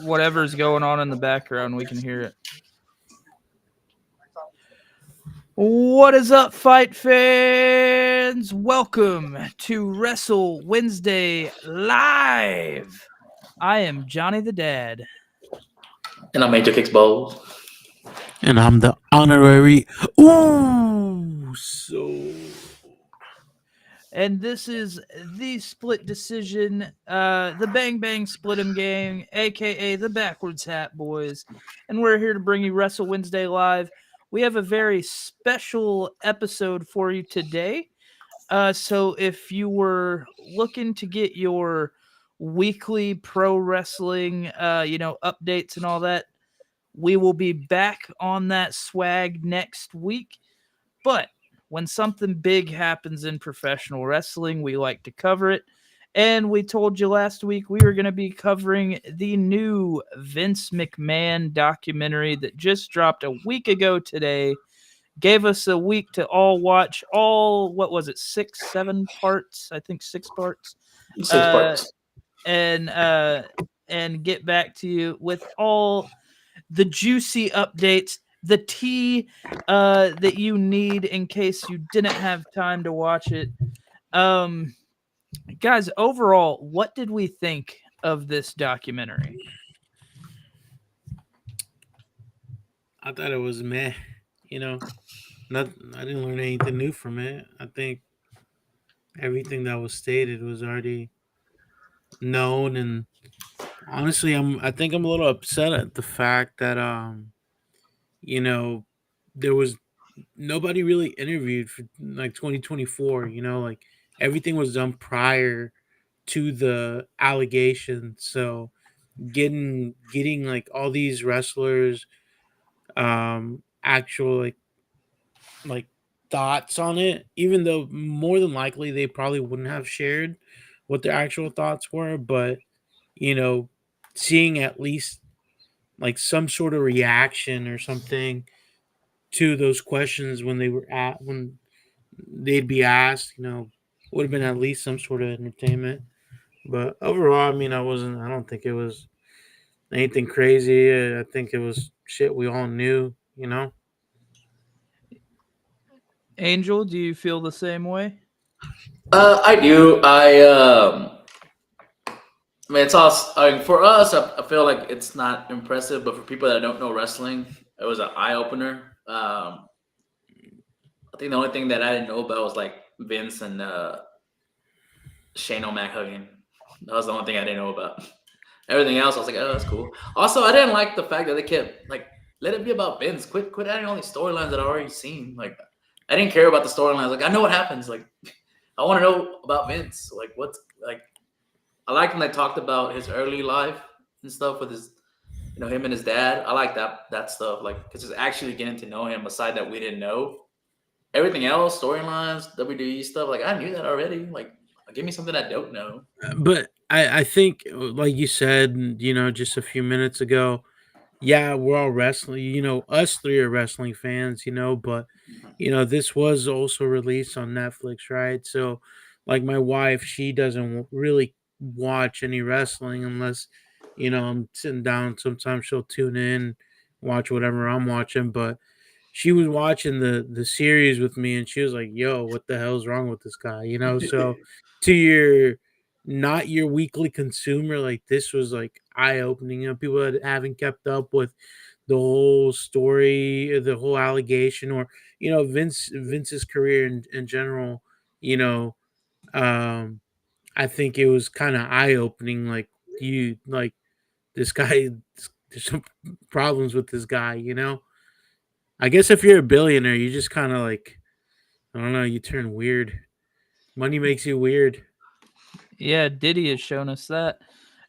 whatever's going on in the background, we can hear it. What is up, fight fans? Welcome to Wrestle Wednesday Live. I am Johnny the Dad. And I made your kicks bowls. And I'm the honorary. Ooh, so. And this is the split decision, the Bang Bang Split'em Gang, aka the Backwards Hat Boys. And we're here to bring you Wrestle Wednesday Live. We have a very special episode for you today. So if you were looking to get your weekly pro wrestling, updates and all that, we will be back on that swag next week. But when something big happens in professional wrestling, we like to cover it. And we told you last week we were going to be covering the new Vince McMahon documentary that just dropped a week ago today. Gave us a week to all watch what was it, 7 parts? I think 6 parts. 6 parts. And get back to you with all the juicy updates, the tea that you need in case you didn't have time to watch it. Guys, overall, what did we think of this documentary? I thought it was meh. You know, I didn't learn anything new from it. I think everything that was stated was already known, and honestly, I think I'm a little upset at the fact that you know, there was nobody really interviewed for like 2024. Like everything was done prior to the allegation. So getting like all these wrestlers actual like thoughts on it, even though more than likely they probably wouldn't have shared what their actual thoughts were, but you know seeing at least like some sort of reaction or something to those questions when they'd be asked, would have been at least some sort of entertainment. But overall, I mean, I don't think it was anything crazy. I think it was shit we all knew. Angel, do you feel the same way? I do. I mean, it's all. I mean, for us, I feel like it's not impressive, but for people that don't know wrestling, it was an eye opener. I think the only thing that I didn't know about was like Vince and Shane O'Mac hugging. That was the only thing I didn't know about. Everything else, I was like, oh, that's cool. Also, I didn't like the fact that they kept like, let it be about Vince. Quit adding all these storylines that I already seen. Like, I didn't care about the storylines. Like, I know what happens. Like, I want to know about Vince. Like, what's like? I liked when they talked about his early life and stuff with his, him and his dad. I like that stuff. Like, because it's actually getting to know him. Aside that we didn't know everything else, storylines, WWE stuff. Like, I knew that already. Like, give me something I don't know. But I think, like you said, just a few minutes ago, yeah, we're all wrestling. Us three are wrestling fans. But this was also released on Netflix, right? So, like my wife, she doesn't really watch any wrestling unless I'm sitting down. Sometimes she'll tune in, watch whatever I'm watching. But she was watching the series with me, and she was like, "Yo, what the hell's wrong with this guy?" So to your not your weekly consumer, like this was like eye opening. People that haven't kept up with the whole story, the whole allegation, or Vince's career in general. You know, um, I think it was kind of eye opening. Like this guy, there's some problems with this guy. I guess if you're a billionaire, you just kind of like, I don't know, you turn weird. Money makes you weird. Yeah, Diddy has shown us that.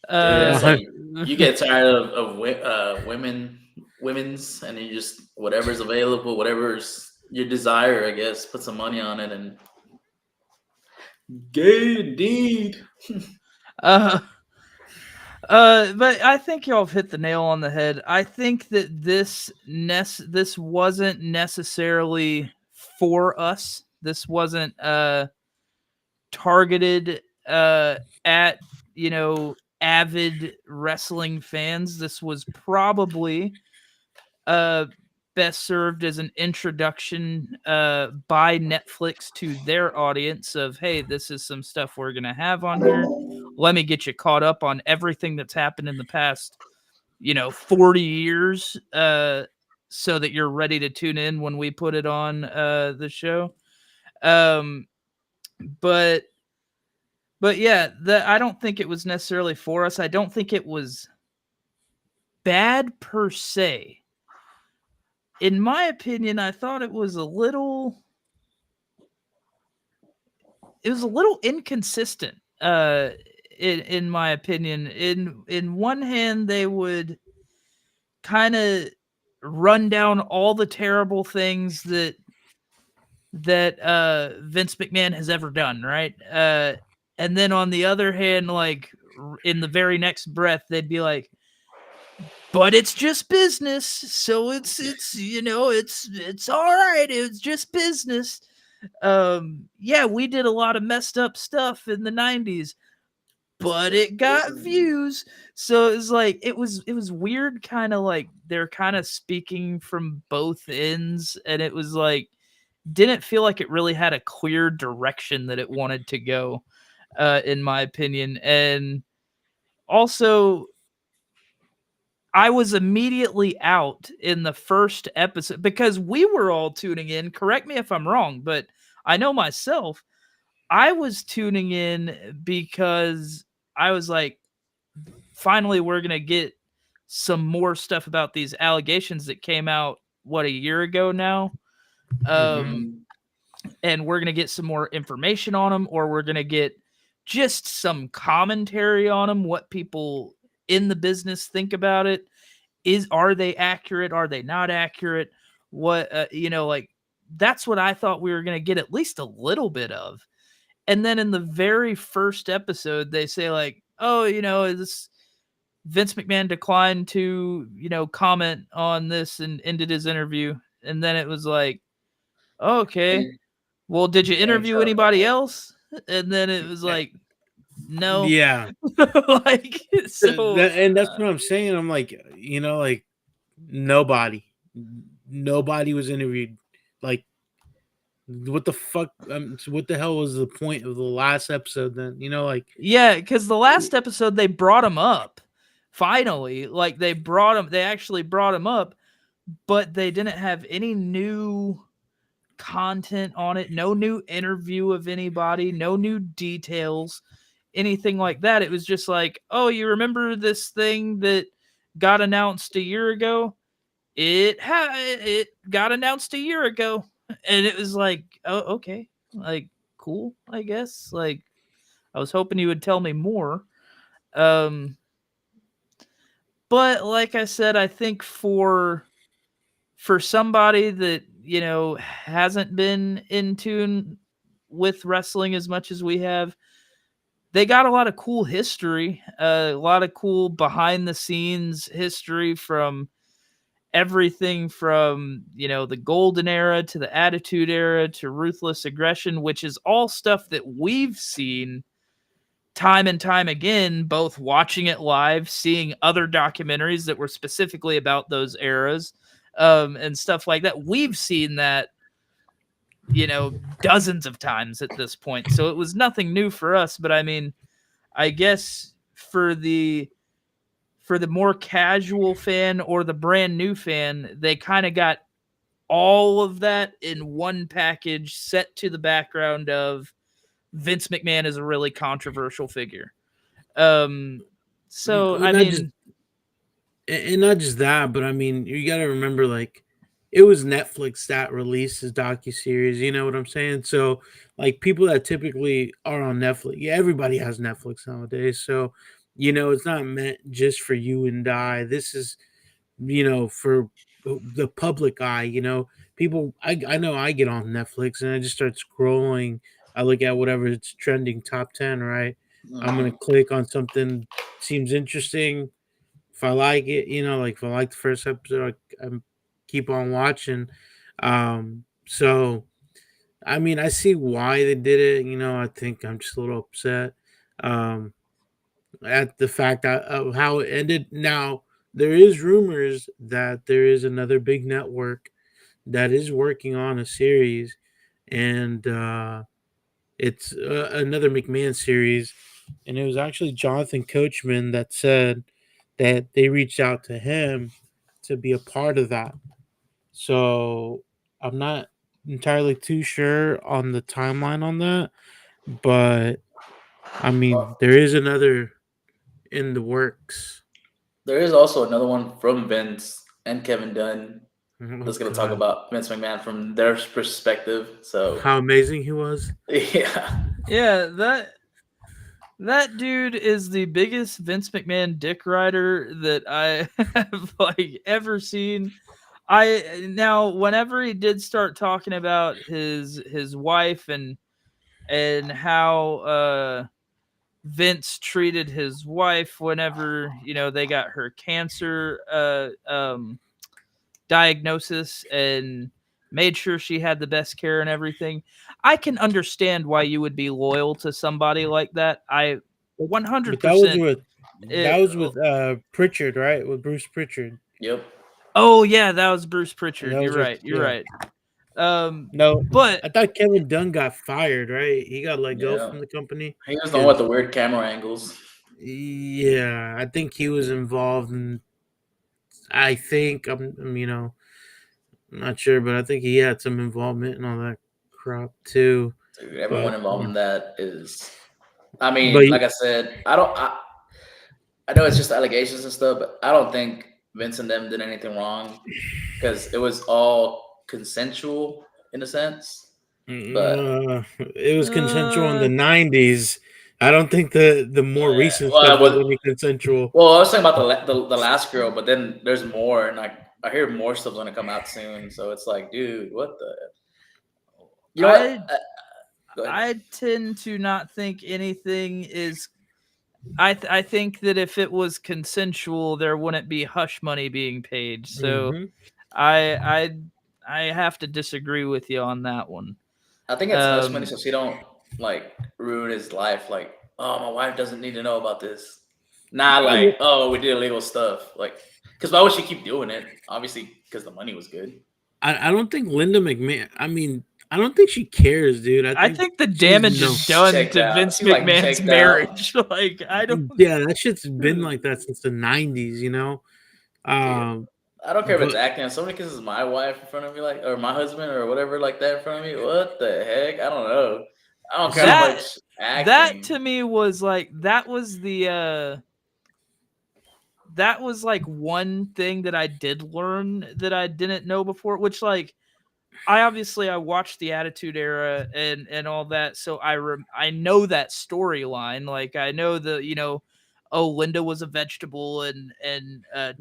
Yeah, Uh, it's like Uh, you get tired of women's, and you just whatever's available, whatever's your desire, I guess, put some money on it, and gay indeed. uh, but I think y'all have hit the nail on the head. I think that this wasn't necessarily for us. This wasn't targeted at you know avid wrestling fans, this was probably uh best served as an introduction by Netflix to their audience of, hey, this is some stuff we're gonna have on here. Let me get you caught up on everything that's happened in the past, 40 years, so that you're ready to tune in when we put it on the show. Um, but yeah, I don't think it was necessarily for us. I don't think it was bad per se. In my opinion, I thought it was a little inconsistent. In my opinion, in one hand, they would kind of run down all the terrible things that Vince McMahon has ever done, right? And then on the other hand, like in the very next breath, they'd be like, "But it's just business, so it's all right. It's just business." Yeah, we did a lot of messed up stuff in the '90s, but it got views. So it's like it was weird, kind of like they're kind of speaking from both ends, and it was like didn't feel like it really had a clear direction that it wanted to go, in my opinion. And also, I was immediately out in the first episode because we were all tuning in. Correct me if I'm wrong, but I know myself, I was tuning in because I was like, finally, we're going to get some more stuff about these allegations that came out, what, a year ago now? Um, Mhm. and we're going to get some more information on them, or we're going to get just some commentary on them, what people in the business think about it. Are they accurate? Are they not accurate? What, like that's what I thought we were going to get at least a little bit of. And then in the very first episode, they say like, oh, this Vince McMahon declined to, comment on this and ended his interview. And then it was like, okay, Same, well, did you same interview stuff. anybody else? And then it was like, no. Yeah, Like, so and that's what I'm saying. I'm like, like nobody, nobody was interviewed. Like, what the fuck? So what the hell was the point of the last episode? Then like, yeah, because the last episode they brought him up. Finally, like they actually brought him up, but they didn't have any new content on it, no new interview of anybody, no new details, anything like that. It was just like, oh, you remember this thing that got announced a year ago? It got announced a year ago, and it was like, oh, okay, like cool, I guess. Like I was hoping you would tell me more. Um, but like I said, I think for somebody that hasn't been in tune with wrestling as much as we have, they got a lot of cool history, a lot of cool behind the scenes history from everything from the golden era to the attitude era to ruthless aggression, which is all stuff that we've seen time and time again, both watching it live, seeing other documentaries that were specifically about those eras, and stuff like that. We've seen that, dozens of times at this point. So it was nothing new for us. But I mean, I guess for the more casual fan or the brand new fan, they kind of got all of that in one package set to the background of Vince McMahon is a really controversial figure. Um, so I not just mean, and not just that, but I mean, you got to remember, like, it was Netflix that released his docu series. You know what I'm saying? So, like, people that typically are on Netflix, yeah, everybody has Netflix nowadays. So, it's not meant just for you and I. This is, for the public eye. People. I know I get on Netflix and I just start scrolling. I look at whatever it's trending top 10. Right. I'm gonna Mhm. click on something seems interesting. If I like it, like if I like the first episode, I keep on watching. So I mean, I see why they did it. I think I'm just a little upset. Um, at the fact of how it ended. Now there is rumors that there is another big network that is working on a series, and it's another McMahon series, and it was actually Jonathan Coachman that said that they reached out to him to be a part of that. So I'm not entirely too sure on the timeline on that, but I mean, Well, there is another in the works. there is also another one from Vince and Kevin Dunn Oh that's going to talk God, about Vince McMahon from their perspective. So, how amazing he was! yeah. Yeah, that dude is the biggest Vince McMahon dick rider that I have like ever seen. I now whenever he did start talking about his wife and how Vince treated his wife whenever, they got her cancer diagnosis and made sure she had the best care and everything. I can understand why you would be loyal to somebody like that. I But that was 100% with it, Pritchard, right? With Bruce Pritchard. Yep. oh yeah, that was Bruce And Pritchard. that You're was with right. You're yeah. right. No, But I thought Kevin Dunn got fired, right? He got let go Yeah. from the company He was the one with because the weird camera angles. yeah, I think he was involved in. I think I'm not sure, but I think he had some involvement in all that crap too. Dude, everyone But involved in that is. I but mean, like I said, I know it's just allegations and stuff, but I don't think Vince and them did anything wrong because it was all consensual in a sense. But it was consensual in uh, the '90s. I don't think the more recent well, stuff was any consensual. I was talking about the last girl, but then there's more, and like I hear more stuff's gonna come out soon. So it's like, dude, what the? You know what? I Go ahead. I tend to not think anything is. I think that if it was consensual, there wouldn't be hush money being paid. So Hmm. I I I have to disagree with you on that one. I think it's hush money, Um, so she don't like ruin his life. Like, oh, my wife doesn't need to know about this. Not I, like, oh, we did illegal stuff. Like, because why would she keep doing it? Obviously, because the money was good. I don't think Linda McMahon. I mean, I don't think she cares, dude. I I think think the she's damage is no. She's done checked to out. Vince She's like McMahon's checked out. marriage. Like I don't. Yeah, that shit's been like that since the '90s. Dude, Um, I don't care if it's but acting. If somebody kisses my wife in front of me, like, or my husband, or whatever, like that in front of me, what the heck? I don't know. I don't care how see, That much that acting. to me was like that was like one thing that I did learn that I didn't know before, which like I watched the Attitude Era and all that, so I know that storyline. Like I know oh, Linda was a vegetable and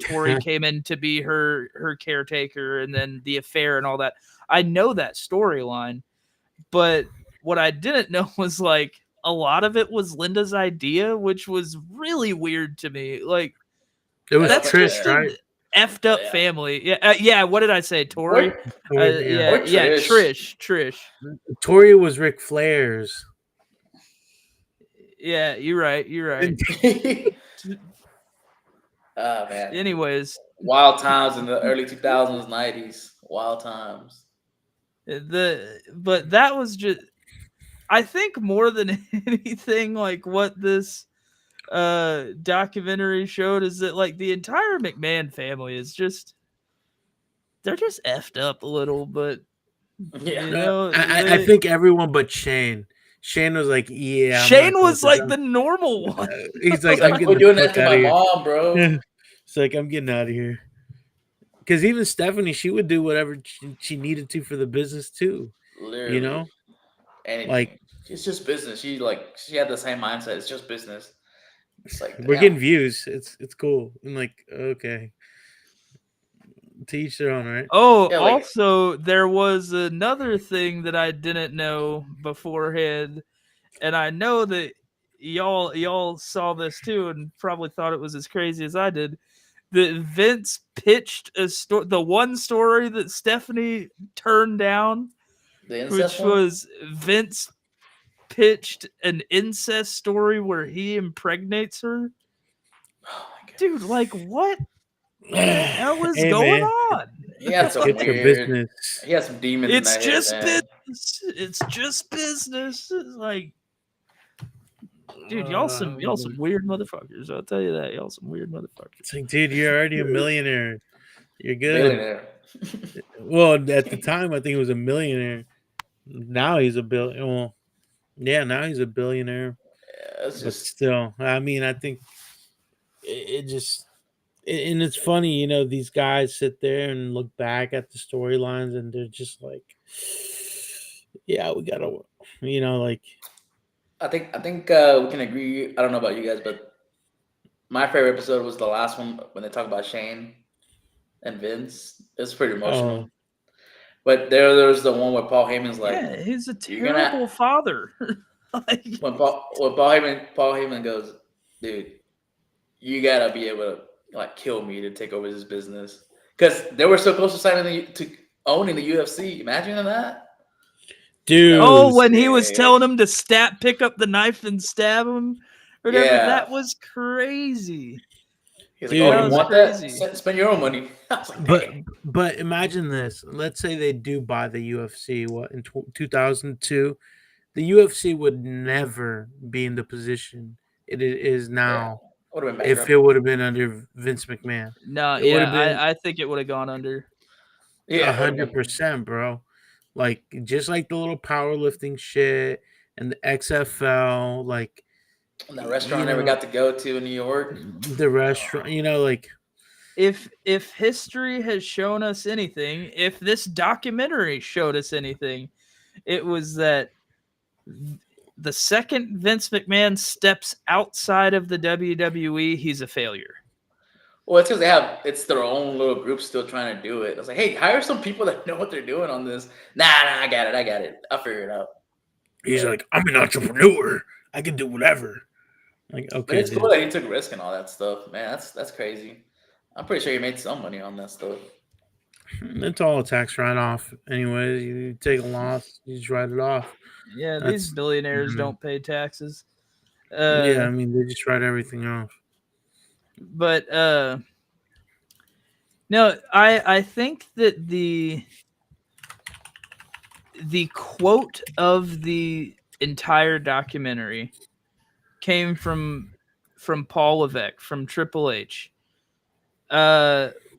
Tori came in to be her caretaker, and then the affair and all that. I know that storyline, but what I didn't know was like a lot of it was Linda's idea, which was really weird to me. Like it was that's Trish, just Yeah, an right? effed up yeah. family. Yeah, yeah. What did I say, Tori? Or Or yeah, Yeah, or yeah. Trish. Trish. Tori was Ric Flair's. Yeah, you're right. You're right. Oh man, Anyways, wild times in the early 2000s, 90s. Wild times. but that was just I think more than anything like what this documentary showed is that like the entire McMahon family is just they're just effed up a little, but Yeah. I they think everyone but Shane. Shane was like, "Yeah, I'm Shane not going was to like the." the normal one. He's He's like, "I'm like, getting quit the doing that fuck to out my of here." mom, bro. It's like I'm getting out of here. Because even Stephanie, she would do whatever she needed to for the business too. You Literally know, like anything. It's just business. She had the same mindset. It's just business. It's like, we're damn. getting views. It's cool. I'm like, okay, to each their own, right? Oh, Yeah, like also there was another thing that I didn't know beforehand, and I know that y'all saw this too and probably thought it was as crazy as I did. That Vince pitched the one story that Stephanie turned down, the incest which one. was Vince pitched an incest story where he impregnates her. Oh my god. Dude, like what the hell is Hey going man, on? He had some get your weird. business. He had some demons in It's that head, just man. business. It's just business. It's like, dude, y'all Uh, some weird motherfuckers. I'll tell you that. Y'all some weird motherfuckers. it's like, dude, you're already a millionaire. You're good. Billionaire. Well, at the time, I think he was a millionaire. Now he's a billion. Well, yeah, now he's a billionaire. Yeah, it's But just. still, I mean, I think it just and it's funny, these guys sit there and look back at the storylines, and they're just like, yeah, we gotta, like, I think we can agree. I don't know about you guys, but my favorite episode was the last one when they talk about Shane and Vince. It's pretty oh, emotional. But there's the one where Paul Heyman's like, Yeah, he's a "You're gonna." terrible father. Like, When Paul Heyman goes, dude, you gotta be able to like kill me to take over this business because they were so close to to owning the UFC. Imagine that. That would be oh, dude, when he was sick. telling him to pick up the knife and stab him, or whatever, Yeah. that was crazy. He's like, "Oh, dude. That you was want crazy. that? Spend your own money." I was like, But "Dang." but imagine this. Let's say they do buy the UFC. What in 2002, the UFC would never be in the position it is Yeah, now would have been if bankrupt. it would have been under Vince McMahon. No, It would yeah, have been I think it would have gone under. Yeah, it would have been. 100%, bro. Like just like the little powerlifting shit and the XFL, like And that restaurant you I never know got to go to in New York. the restaurant, like If history has shown us anything, if this documentary showed us anything, it was that the second Vince McMahon steps outside of the WWE, he's a failure. Well, it's because it's their own little group still trying to do it. I was like, hey, hire some people that know what they're doing on this. Nah, I got it. I'll figure it out. he's But, like, I'm an entrepreneur. I can do whatever. Like, but okay, it's cool dude. that he took risk and all that stuff. Man, that's crazy. I'm pretty sure he made some money on that stuff. It's all a tax write off. Anyways, you take a loss, you just write it off. Yeah, these That's billionaires mhm. don't pay taxes. Yeah, I mean they just write everything off. But no, I think that the quote of the entire documentary came from Paul Levesque from Triple H.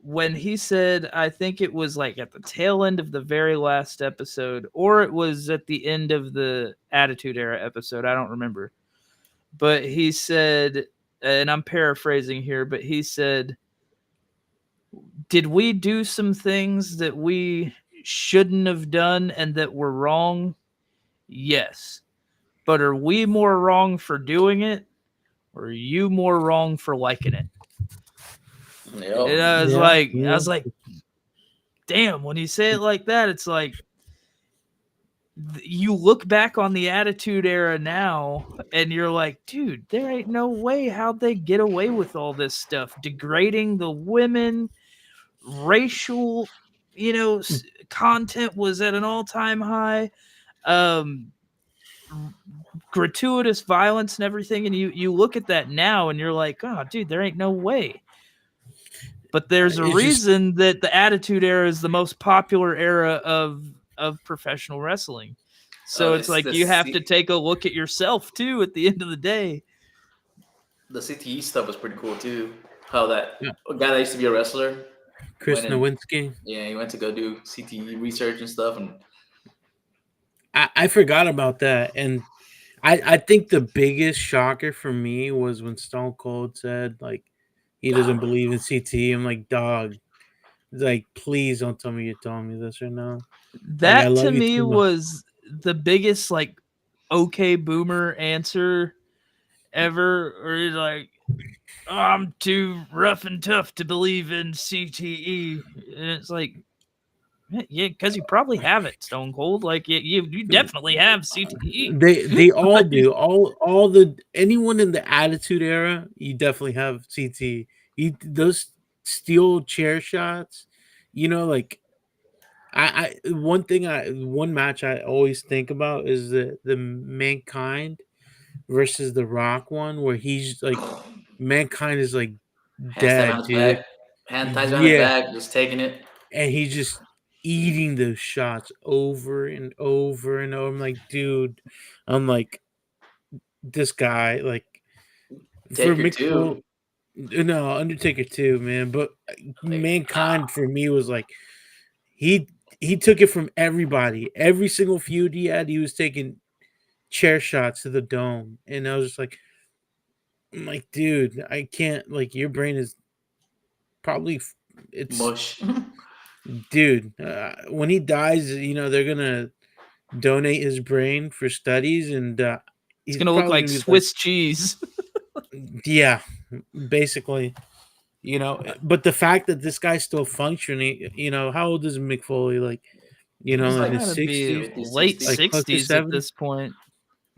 When he said, I think it was like at the tail end of the very last episode, or it was at the end of the Attitude Era episode, I don't remember. But he said, and I'm paraphrasing here, but he said, did we do some things that we shouldn't have done and that were wrong? Yes. But are we more wrong for doing it? Or are you more wrong for liking it? And Yep. I was Yeah, like, yeah. damn, when you say it like that, it's like you look back on the Attitude Era now and you're like, dude, there ain't no way how'd they get away with all this stuff, degrading the women, racial, content was at an all-time high, gratuitous violence and everything, and you look at that now and you're like, oh, dude, there ain't no way. But there's a It's just reason that the Attitude Era is the most popular era of professional wrestling. So it's It's like you have to take a look at yourself too at the end of the day. the CTE stuff was pretty cool too. How that yeah, guy that used to be a wrestler Chris went and Nowinski. he went to go do CTE research and stuff, and I forgot about that, and I think the biggest shocker for me was when Stone Cold said like he doesn't believe in CT. I'm like, dog, like please don't tell me you're telling me this right now. Like I That to love you me too much. was the biggest like okay boomer answer ever, or he's like, oh, I'm too rough and tough to believe in CTE. And it's like, yeah, because you probably have it, Stone Cold. Like you definitely have CTE. They all Like, do. All the anyone in the Attitude Era, you definitely have CT. Those steel chair shots, like one match I always think about is the Mankind versus the Rock one, where he's like Mankind is like Hands tied behind dead, his back. dude. Hand ties behind his Yeah, back, just taking it. and he's just eating those shots over and over and over. I'm like, dude, I'm like this guy, like for Taker Mick too. Foley. No, Undertaker too, man. But Like, Mankind for me was like he he took it from everybody. Every single feud he had, he was taking chair shots to the dome, and I was just like, I'm like, dude, I can't. Like, your brain is probably it's mush. dude. When he dies, they're gonna donate his brain for studies, and It's he's gonna look probably like gonna be like, Swiss cheese. yeah, basically. But the fact that this guy's still functioning, how old is Mick Foley? Like, He's in like his Gotta be 60s, 50, late 60. like close to 60s at 70, this point.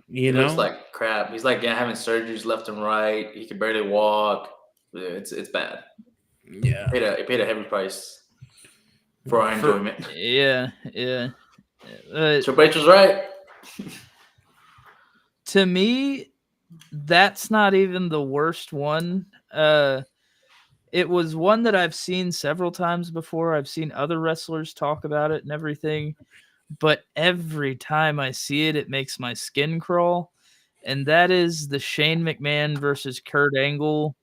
you He looks know? like crap. He's like having surgeries left and right. He can barely walk. Yeah, it's bad. Yeah. He paid a heavy price for our For enjoyment. yeah, yeah. Uh, Triple H was right. to me, that's not even the worst one. It was one that I've seen several times before. I've seen other wrestlers talk about it and everything, but every time I see it, it makes my skin crawl. And that is the Shane McMahon versus Kurt Angle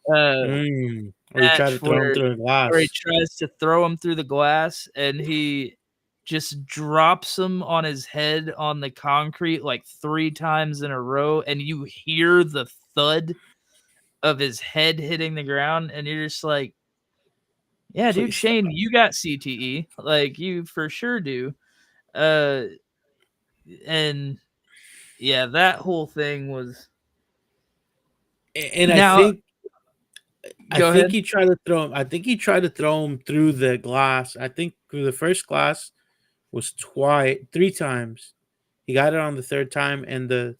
Or you try to match throw him through a where he glass. tries to throw him through the glass and he just drops him on his head on the concrete like 3 times in a row, and you hear the thud of his head hitting the ground, and you're just like, yeah, dude, Please Shane, stop. you got CTE. Like, you for sure do. Uh, and yeah, that whole thing was. And Now, I go think ahead. he tried to throw him. I think he tried to throw him through the glass. I think through the first glass was twice, 3 times. He got it on the third time, and the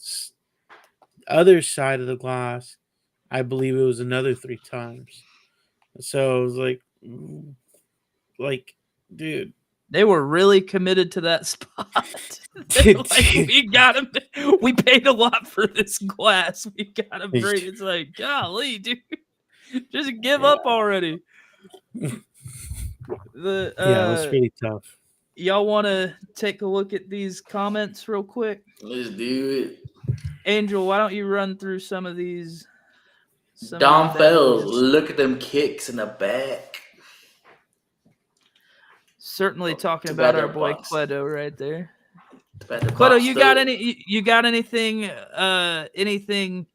other side of the glass, I believe it was another 3 times. So it was like, dude, They were really committed to that spot. They're like, we got him. We paid a lot for this glass. We got to bring. It's like, golly, dude, just give up already. The yeah, it was really tough. y'all want to take a look at these comments real quick? Let's do it. Angel, why don't you run through some of these? Dom bad Fells, boys? look at them kicks in the back. Certainly talking Too about bad our they're boy boxed. Cleto right there. Too bad they're Cleto, boxed you got up. you got anything anything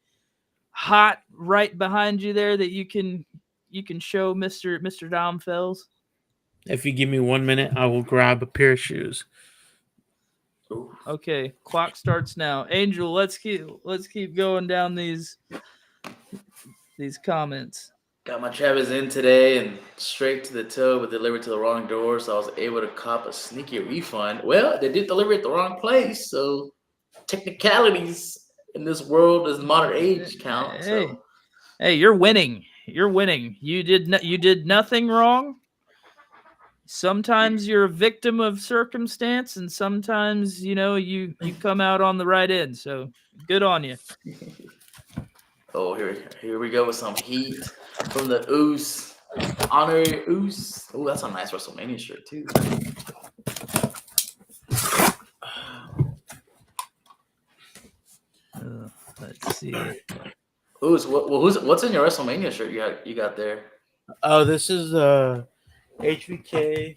hot right behind you there that you can show Mr. Dom Fells? If you give me 1 minute, I will grab a pair of shoes. Ooh. Okay, clock starts now. Angel, let's keep going down these comments. Got my Travis in today and straight to the toe, but delivered to the wrong door, so I was able to cop a sneaky refund. Well, they did deliver at the wrong place, so technicalities in this world is modern age count. So Hey, you're winning. You're winning. You did nothing wrong. Sometimes you're a victim of circumstance, and sometimes you come out on the right end. So good on you. oh, here we go with some heat from the Oos. Honorary Oos. Oh, that's a nice WrestleMania shirt too. Let's see. Oos, what's in your WrestleMania shirt you got there? Oh, this is HBK,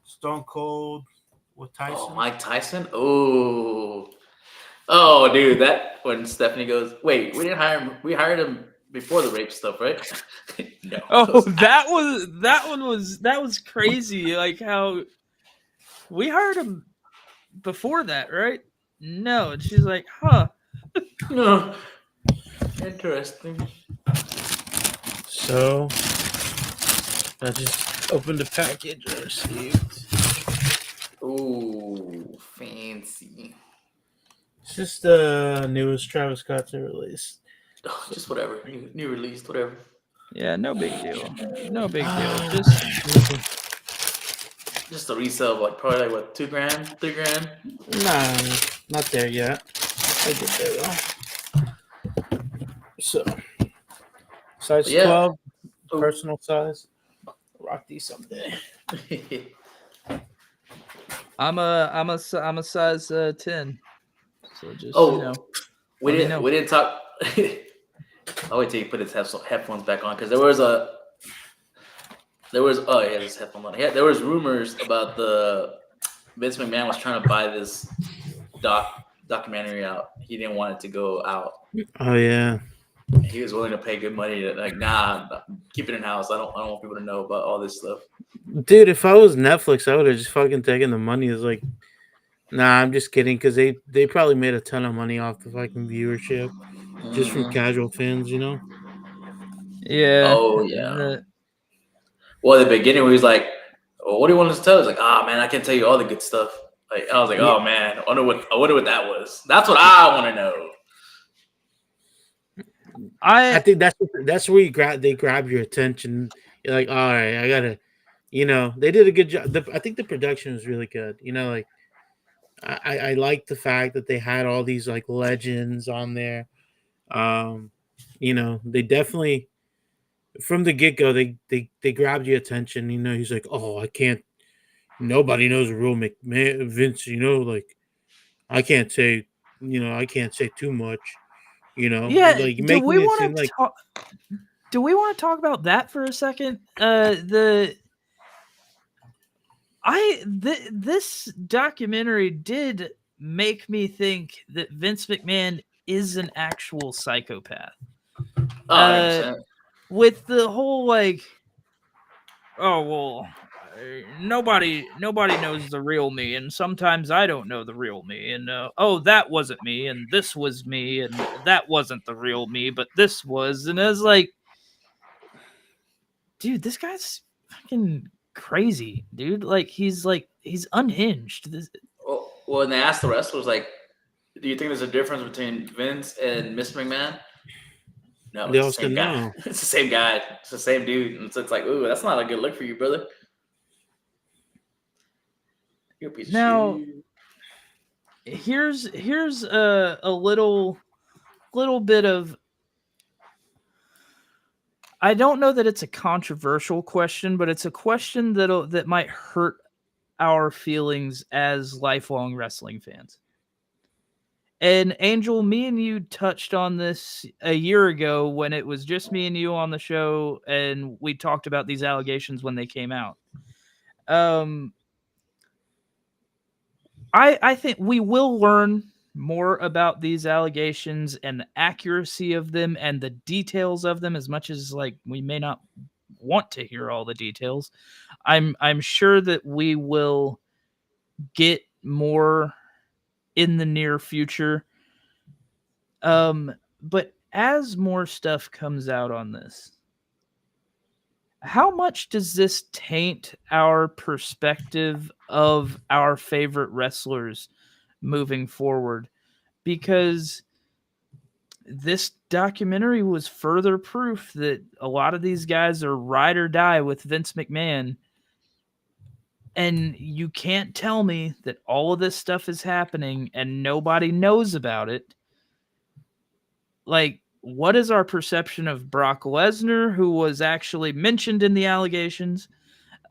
Stone Cold with Tyson. Oh, Mike Tyson. Oh, dude, that when Stephanie goes, wait, we didn't hire him. We hired him before the rape stuff, right? No. Oh, that was crazy. Like how we hired him before that, right? No, and she's like, huh. No. Interesting. So I just opened the package I received. Ooh, fancy. It's just the newest Travis Scott's release. Oh, just whatever. New released, whatever. Yeah, no big deal. No big deal. Just a resale of like probably like what, $2,000, $3,000. Nah, not there yet. I get there though. So size But yeah. 12, Oh. personal size. Rock these someday. I'm a size 10. So just we let me didn't know. we didn't talk. I'll wait till you put his headphones back on because there was oh yeah, his headphones on. Yeah, there was rumors about the Vince McMahon was trying to buy this documentary out. He didn't want it to go out. Oh yeah. He was willing to pay good money to like, nah, keep it in house. I don't want people to know about all this stuff. Dude, if I was Netflix, I would have just fucking taken the money. It's like, nah, I'm just kidding, because they probably made a ton of money off the fucking viewership just from casual fans, you know? Yeah. Oh yeah. Well, at the beginning, he was like, well, "What do you want us to tell?" He's like, "Oh man, I can tell you all the good stuff." Like I was like, Yeah. "Oh man, I wonder what that was." That's what I want to know. I think that's where they grab your attention. You're like, all right, I gotta, they did a good job. I think the production was really good. Like I like the fact that they had all these like legends on there. They definitely from the get go they grabbed your attention. He's like, oh, I can't. Nobody knows a real McMahon Vince. Like I can't say too much. Yeah, Like making it seem like. Do we want to talk about that for a second? This documentary did make me think that Vince McMahon is an actual psychopath. Oh, 100%. With the whole like, oh well, nobody knows the real me, and sometimes I don't know the real me, and oh, that wasn't me, and this was me, and that wasn't the real me, but this was, and I was like, dude, this guy's fucking crazy, dude. Like he's unhinged. Well, when they asked the wrestlers, like, do you think there's a difference between Vince and Mr. McMahon? No, They it's all the same said guy. no. It's the same guy. It's the same dude. And so it's like, ooh, that's not a good look for you, brother. You're a piece Now, of shit. here's a little bit of. I don't know that it's a controversial question, but it's a question that might hurt our feelings as lifelong wrestling fans. And Angel, me and you touched on this a year ago when it was just me and you on the show, and we talked about these allegations when they came out. I think we will learn more about these allegations and the accuracy of them and the details of them, as much as like we may not want to hear all the details. I'm sure that we will get more in the near future. But as more stuff comes out on this, how much does this taint our perspective of our favorite wrestlers moving forward? Because this documentary was further proof that a lot of these guys are ride or die with Vince McMahon. And you can't tell me that all of this stuff is happening and nobody knows about it. Like, what is our perception of Brock Lesnar, who was actually mentioned in the allegations,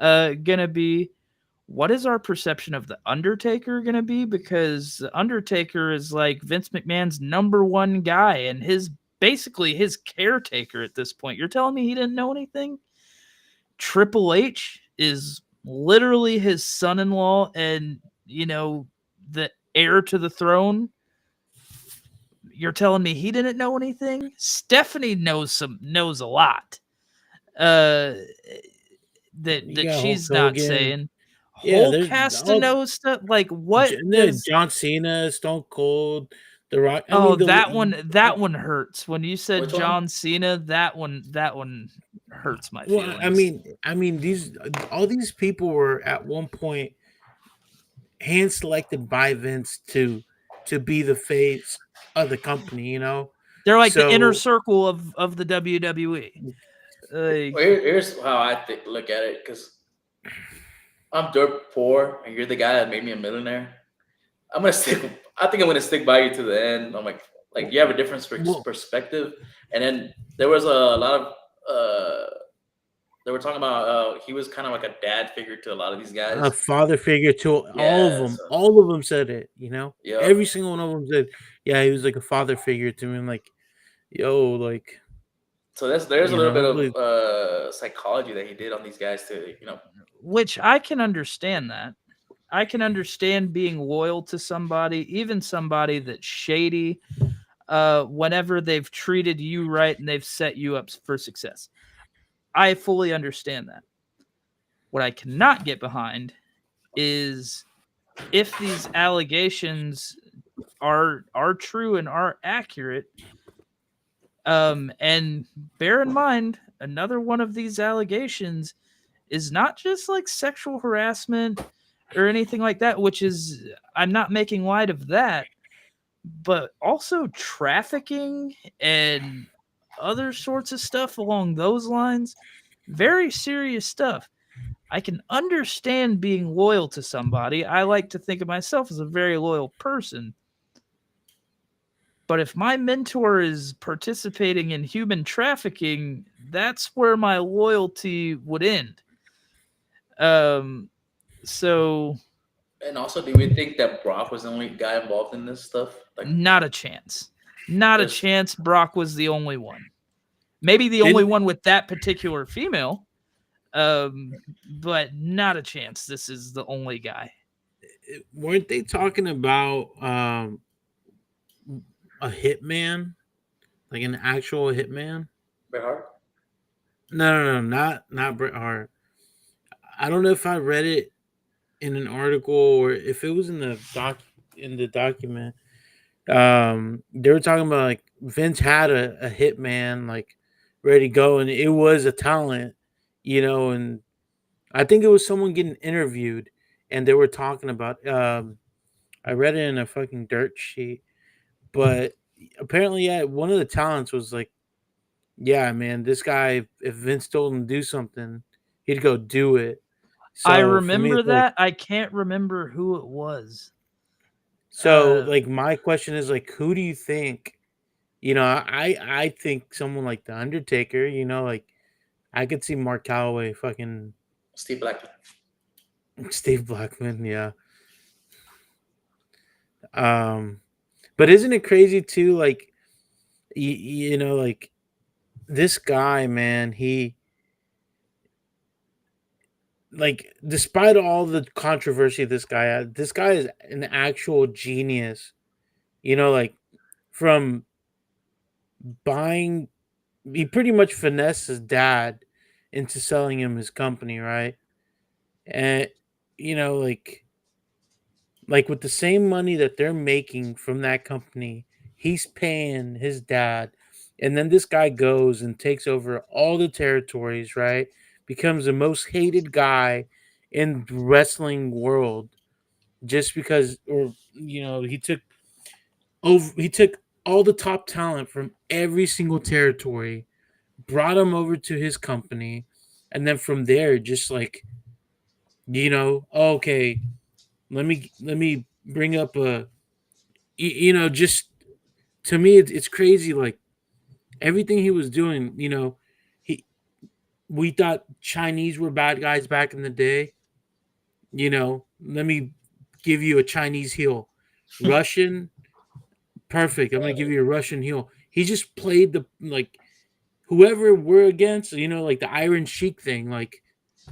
gonna be? What is our perception of The Undertaker gonna be? Because The Undertaker is like Vince McMahon's number one guy and basically his caretaker at this point. You're telling me he didn't know anything? Triple H is literally his son-in-law and, the heir to the throne. You're telling me he didn't know anything? Stephanie knows a lot. That she's not saying. Hulk has to know stuff. Like what? John Cena, Stone Cold, The Rock. That one hurts. When you said Which John one? Cena, that one hurts my feelings. Well, all these people were at one point hand selected by Vince to be the face of the company. They're like the inner circle of the WWE. Here's how I look at it, because I'm dirt poor and you're the guy that made me a millionaire, I'm gonna stick. I think I'm gonna stick by you to the end. I'm like you have a different Well, perspective. And then there was a lot of they were talking about he was kind of like a dad figure to a lot of these a guys. father figure to all of Yeah. them. So All of them said it. yep. Every single one of them said, "Yeah, he was like a father figure to me." I'm like, yo, like, So there's a little bit of like, psychology that he did on these guys to Which I can understand that. I can understand being loyal to somebody, even somebody that's shady, whenever they've treated you right and they've set you up for success. I fully understand that. What I cannot get behind is if these allegations are true and are accurate. And bear in mind, another one of these allegations is not just like sexual harassment or anything like that, which is, I'm not making light of that, but also trafficking and other sorts of stuff along those lines. Very serious stuff. I can understand being loyal to somebody. I like to think of myself as a very loyal person. But if my mentor is participating in human trafficking, that's where my loyalty would end. Um, so and also, do we think that Brock was the only guy involved in this stuff? Like, not a chance. Not a there's chance. Brock was the only one. Maybe the only didn't one with that particular female. But not a chance. This is the only guy. weren't they talking about a hitman, like an actual hitman? Bret Hart. No, not Bret Hart. I don't know if I read it in an article or if it was in the document. They were talking about like Vince had a hitman like ready to go, and it was a talent, and I think it was someone getting interviewed, and they were talking about. I read it in a fucking dirt sheet, but apparently, yeah, one of the talents was like, yeah, man, this guy, if Vince told him to do something, he'd go do it. I So for me, remember it's like, that. I can't remember who it was. so Uh, like my question is like, who do you think? I think someone like the Undertaker. Like I could see Mark Calloway, fucking Steve Blackman. Steve Blackman, yeah. Um, but isn't it crazy too? Like like this guy, man, he like despite all the controversy this guy had, this guy is an actual genius. Like from buying, he pretty much finessed his dad into selling him his company, right? And like with the same money that they're making from that company, he's paying his dad. And then this guy goes and takes over all the territories, right? Becomes the most hated guy in the wrestling world just because or he took all the top talent from every single territory, brought them over to his company, and then from there just like, okay, let me bring up just to me it's crazy like everything he was doing, he we thought Chinese were bad guys back in the day. Let me give you a Chinese heel. Russian, perfect. I'm gonna give you a Russian heel. He just played the like whoever we're against, like the Iron Sheik thing, like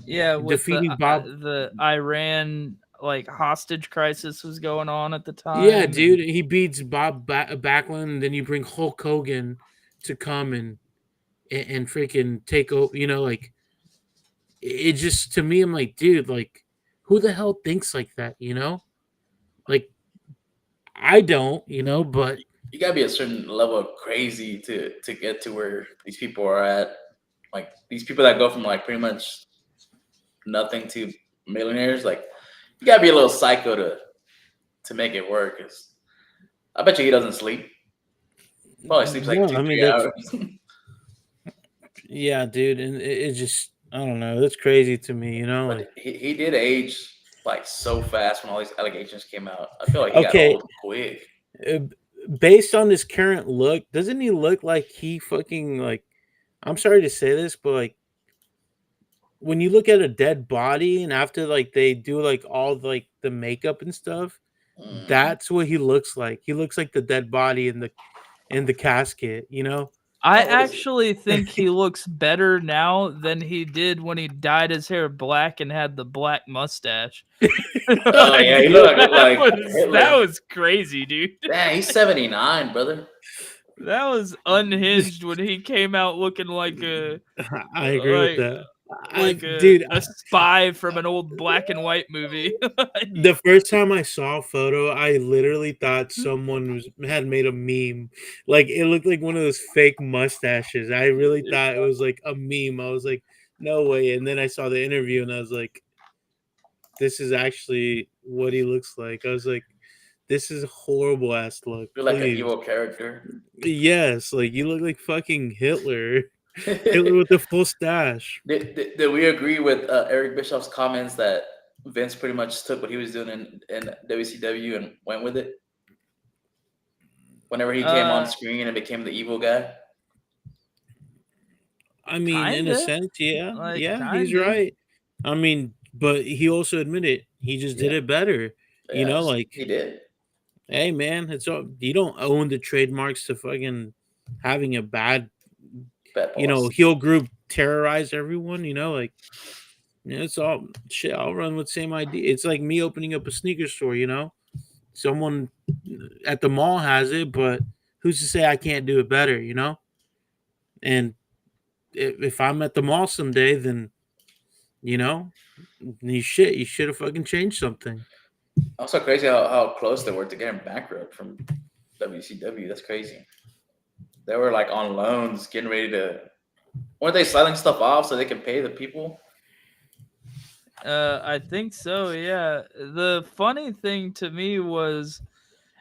yeah, with defeating Bob. the Iran like hostage crisis was going on at the Yeah, time, and dude, he beats Bob Backlund, and then you bring Hulk Hogan to come and freaking take over. Like it just to me, I'm like, dude, like who the hell thinks like that? Like I don't, but You gotta be a certain level of crazy to get to where these people are at. Like these people that go from like pretty much nothing to millionaires. Like you gotta be a little psycho to make it work. 'Cause I bet you he doesn't sleep. Probably sleeps like no, two I mean three that's hours. yeah, dude, and it just I don't know. That's crazy to me. You know, like But he did age like so fast when all these allegations came out. I feel like he got okay, old quick. uh, based on his current look, doesn't he look like he fucking like? I'm sorry to say this, but like when you look at a dead body and after like they do like all like the makeup and stuff, Mm. that's what he looks like. He looks like the dead body in the casket, you know? I Oh, what is it? actually think he looks better now than he did when he dyed his hair black and had the black mustache. Oh Like, yeah, he looked that like was that Hitler. was crazy, dude. Damn, he's 79, brother. That was unhinged when he came out looking I agree with like that. like Dude, a spy from an old black and white movie. the first time I saw a photo, I literally thought someone had made a meme. Like it looked like one of those fake mustaches. I really thought it was like a meme. I was like, no way. And then I saw the interview and I was like, this is actually what he looks like. I was like, this is a horrible ass look. You're like an Please. evil character. Yes, like you look like fucking Hitler. Hitler did, with the full stash. did we agree with Eric Bischoff's comments that Vince pretty much took what he was doing in WCW and went with it? Whenever he came on uh, screen and became the evil guy. I mean, in a kinda, sense, yeah, like yeah, he's kinda. right. I mean, but he also admitted he just did Yeah, it better. You know, yes, like, he did. hey man, it's all you don't own the trademarks to fucking having a bad, Bad you know, policy. heel group terrorize everyone, you know, like it's all shit. I'll run with same idea. It's like me opening up a sneaker store, you know. Someone at the mall has it, but who's to say I can't do it better, you know? And if I'm at the mall someday, then you know, you should have fucking changed something. Also crazy how close they were to getting bankrupt from WCW. That's crazy. They were like on loans, getting ready to. Weren't they selling stuff off so they can pay the people? I think so, yeah. The funny thing to me was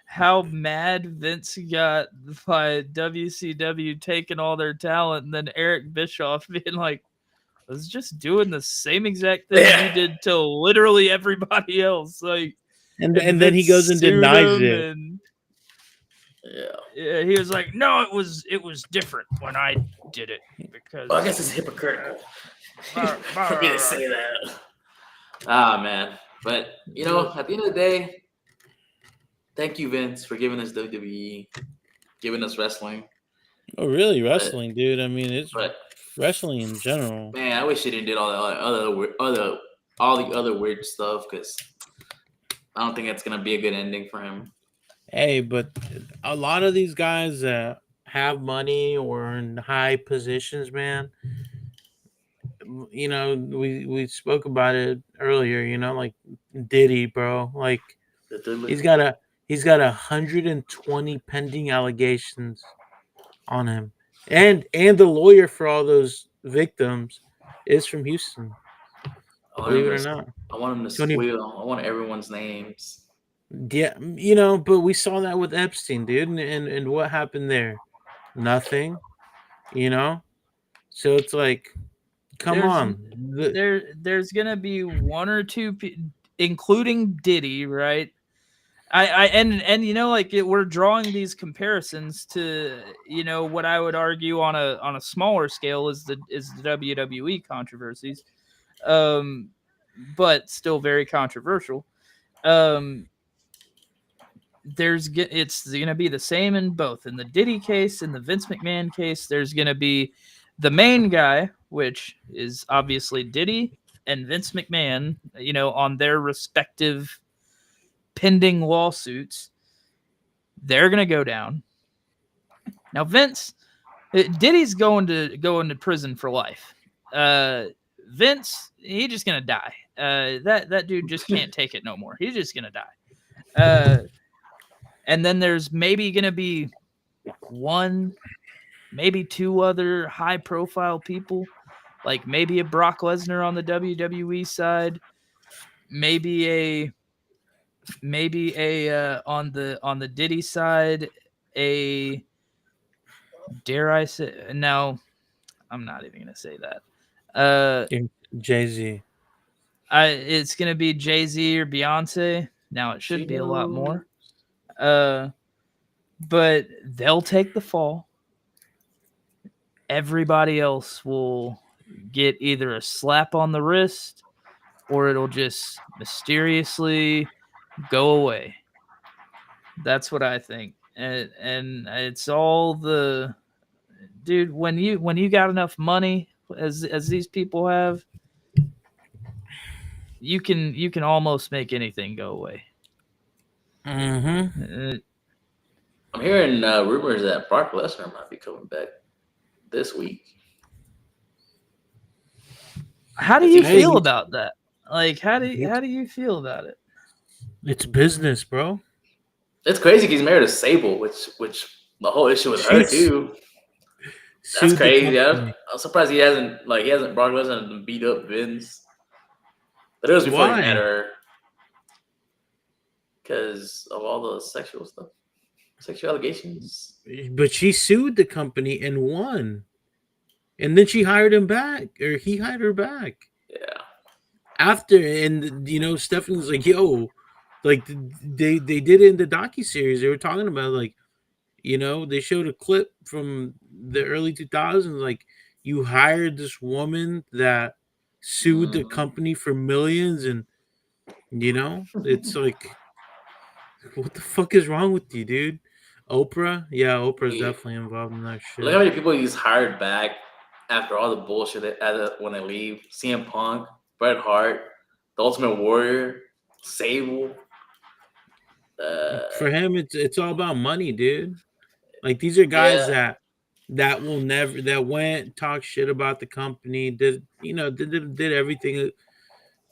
how mad Vince got by WCW taking all their talent and then Eric Bischoff being like, I was just doing the same exact thing you Yeah. did to literally everybody else. Like, and And then he Vince goes and sued denies him, it. and Yeah. yeah, he was like, "No, it was different when I did it Well, I because." guess it's hypocritical Blah, blah, for me blah, to blah. say that. Ah, man. But, But at the end of the day, thank you, Vince, for giving us WWE, giving us wrestling. Oh, really? But, Wrestling, dude. I mean, it's but wrestling in general. man, I wish he didn't did all the all the other weird stuff because I don't think it's gonna be a good ending for him. Hey, but a lot of these guys that have money or in high positions, man, you know, we spoke about it earlier, you know, like Diddy, bro. Like The Diddler. he's got a he's got 120 pending allegations on him. And the lawyer for all those victims is from Houston, I want believe him it or to. not. I want him to Tony squeal. I want everyone's names. Yeah, you know, but we saw that with Epstein, dude, and what happened there? Nothing, you know? So it's like, come there's on. there's gonna be one or two, including Diddy, right? I and like we're drawing these comparisons to what I would argue on a smaller scale is the WWE controversies, um, but still very controversial. Um, it's gonna be the same in both. In the Diddy case, in the Vince McMahon case, there's gonna be the main guy, which is obviously Diddy and Vince McMahon, on their respective pending lawsuits. They're gonna go down. Now Diddy's going to prison for life. Vince, he's just gonna die. That dude just can't take it no more. He's just gonna die. And then there's maybe gonna be one, maybe two other high profile people, like maybe a Brock Lesnar on the WWE side, maybe on the Diddy side, a dare I say no, I'm not even gonna say that. Uh, Jay-Z. it's gonna be Jay-Z or Beyonce. Now it She should be a lot more. knows. Uh, but they'll take the fall. Everybody else will get either a slap on the wrist or it'll just mysteriously go away. That's what I think. And it's all the dude when you got enough money as these people have, you can almost make anything go away. Mm-hmm. I'm hearing rumors that Brock Lesnar might be coming back this week. How do Cause you he, feel Hey, about that? Like it's, how do you feel about it? it's business, bro. it's crazy. 'Cause he's married to Sable, which the whole issue with her She's too. That's sued the crazy. company. I'm surprised he hasn't Brock Lesnar beat up Vince. But it was before he met Why? her because of all the sexual stuff, sexual allegations. But she sued the company and won. And then she hired him back, or he hired her back Yeah. after. And Stephanie's like, "Yo, like they did it in the docu series. They were talking about like, they showed a clip from the early 2000s. Like, you hired this woman that sued the Mhm. company for millions, and it's like, what the fuck is wrong with you, dude? Oprah, yeah, Oprah's Yeah. definitely involved in that Look how shit. many people he's hired back after all the bullshit when they leave. CM Punk, Bret Hart, the Ultimate Warrior, Sable. For Uh, him, it's all about money, dude. Like, these are guys yeah. that will never that went talk shit about the company, did everything,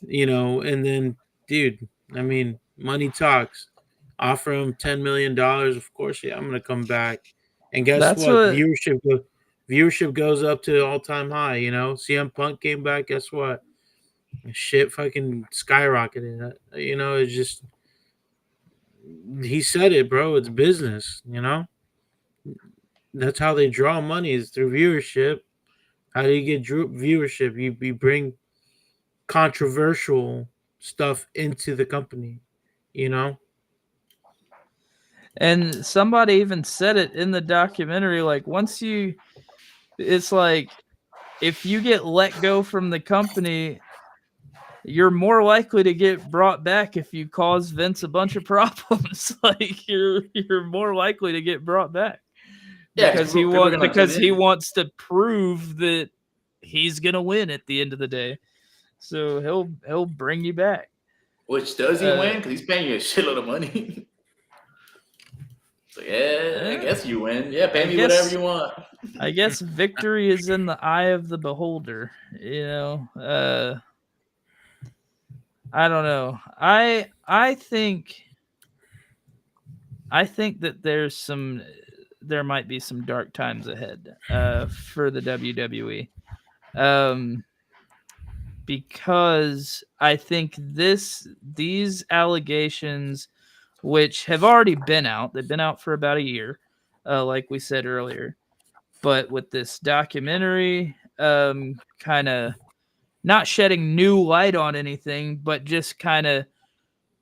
and then, dude, I mean, money talks. Offer him $10 million, of course, yeah, I'm gonna come back. And guess That's what? what Viewership goes up to all time high. CM Punk came back. Guess what? Shit, fucking skyrocketed. It's just, he said it, bro. It's business. That's how they draw money, is through viewership. How do you get viewership? You bring controversial stuff into the company. You know. and somebody even said it in the documentary like it's like if you get let go from the company, you're more likely to get brought back if you cause Vince a bunch of problems. Like you're more likely to get brought back Yeah, because people are gonna tune because he in. wants to prove that he's gonna win at the end of the day. So he'll bring you back. Which does he Uh, win? Because he's paying you a shitload of money. So yeah, I eh, guess you win. Yeah, I pay me whatever guess you want. I guess victory is in the eye of the beholder. I don't know. I think that there might be some dark times ahead for the WWE. Um, because I think these allegations, which have already been out, they've been out for about a year, like we said earlier. But with this documentary, kind of not shedding new light on anything, but just kind of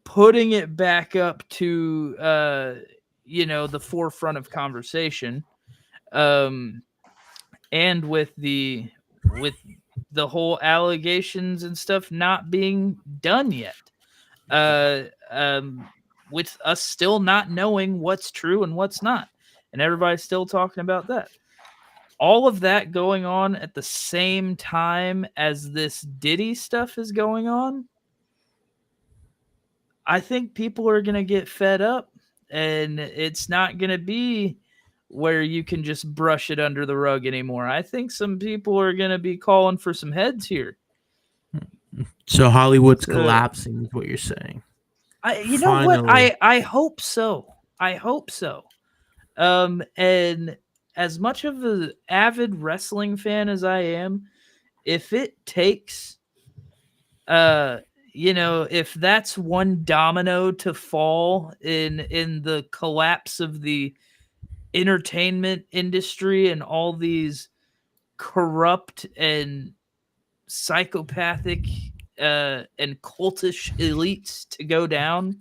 putting it back up to the forefront of conversation. Um, and with the whole allegations and stuff not being done yet. Uh, um, with us still not knowing what's true and what's not, and everybody's still talking about that. All of that going on at the same time as this Diddy stuff is going on, I think people are going to get fed up, and it's not going to be where you can just brush it under the rug anymore. I think some people are going to be calling for some heads here. So Hollywood's So, collapsing, is what you're saying. you know what? Finally. I hope so. I hope so. And as much of an avid wrestling fan as I am, if it takes uh if that's one domino to fall in the collapse of the entertainment industry and all these corrupt and psychopathic and cultish elites to go down,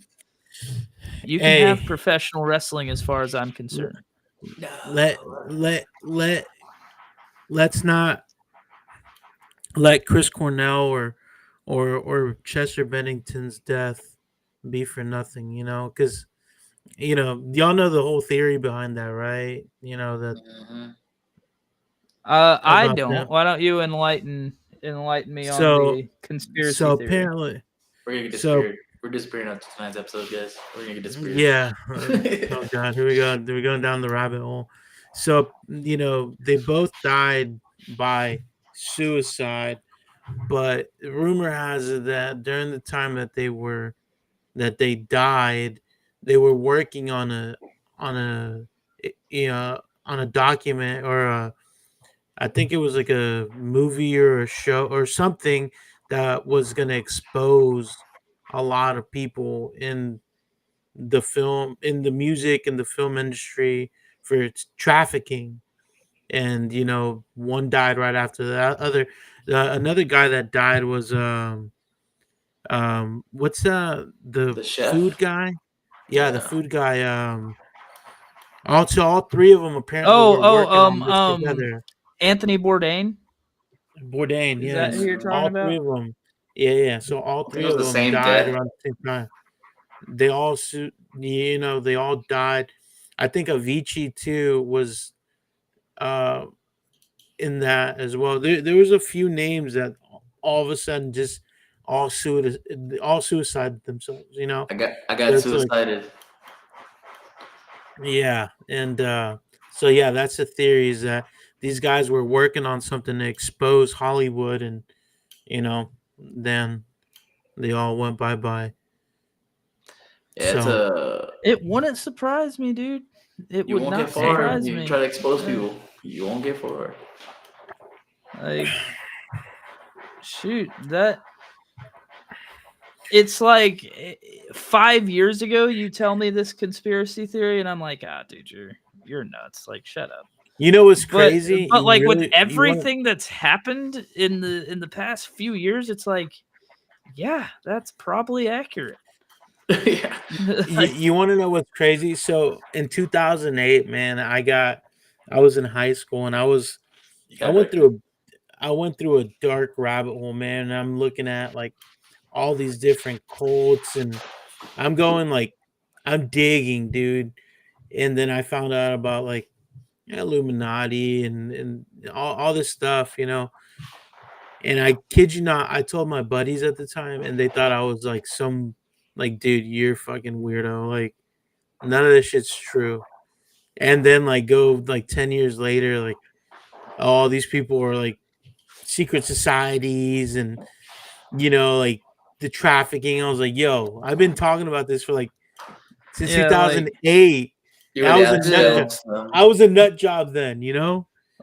you can have Hey, professional wrestling as far as I'm concerned. let let let let's not let Chris Cornell or Chester Bennington's death be for nothing, because y'all know the whole theory behind that, right? That Mhm. I about don't. them. Why don't you enlighten me on So the conspiracy so theory? apparently, We're gonna get so disappeared. We're disappearing after tonight's episode, guys. We're gonna get disappeared. yeah. Oh God, here we go. We're going down the rabbit hole. So they both died by suicide, but rumor has it that during the time that they died, they were working on a on a document or I think it was like a movie or a show or something that was going to expose a lot of people in the music and the film industry for its trafficking. And one died right after the other. Another guy that died was what's the The food chef. guy? Yeah, the Yeah, food guy. Also, all three of them apparently Oh, were working on this together. Anthony Bourdain. Bourdain, Is that who yes, you're Mhm. talking all three about? of them. Yeah, yeah. So all I think three it was of the them same died death. around the same time. They all, they all died. I think Avicii too was uh in that as well. There was a few names that all of a sudden just all suicide all suicided themselves. I got So it's like, suicided. yeah, and so yeah, that's the theory is that these guys were working on something to expose Hollywood, and then they all went bye bye. Yeah, it's So a. It wouldn't surprise me, dude. It You would won't get not hey, far. surprise You try me. to expose Uh, people. You won't get far. like, shoot, that it's like 5 years ago. You tell me this conspiracy theory, and I'm like, ah, dude, you're nuts. Like, shut up. you know what's But crazy? but like with You want everything that's happened in the past few years, it's like, yeah, that's probably accurate. Yeah. Like, you want to know what's crazy? So in 2008, man, I was in high school and You I got went back then. through I went through a dark rabbit hole, man. And I'm looking at like all these different cults, and I'm going like I'm digging, dude. And then I found out about like Illuminati and all this stuff, And I kid you not, I told my buddies at the time, and they thought I was like some like, dude, you're fucking weirdo. Like none of this shit's true. And then like go like 10 years later, like all these people are like secret societies and like the trafficking. I was like, yo, I've been talking about this for like since yeah, like 2008. You And were I the was a ass nut the job. shell. So. I was a nut job then,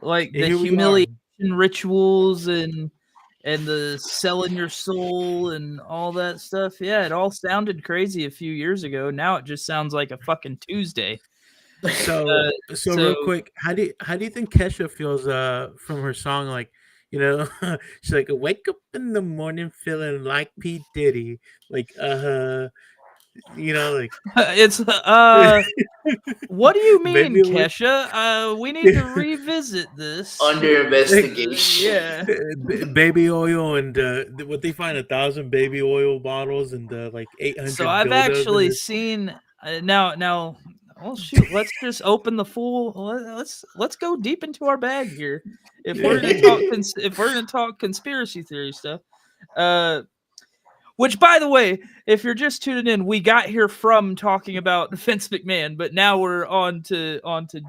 like and the here we are. humiliation rituals and the selling your soul and all that stuff. Yeah, it all sounded crazy a few years ago. Now it just sounds like a fucking Tuesday. So Uh, so so real quick, how do you think Kesha feels from her song, like, she's like, wake up in the morning feeling like P. Diddy, like like it's what do you mean, maybe like Kesha? We need to revisit this. Under like investigation. Yeah. baby oil and what they find 1,000 baby oil bottles and like So 800 I've dildos in actually it. seen now. Well, shoot. Let's just open the full. Let's go deep into our bag here. If we're gonna talk, if we're gonna talk conspiracy theory stuff, uh, which by the way, if you're just tuning in, we got here from talking about Vince McMahon, but now we're on to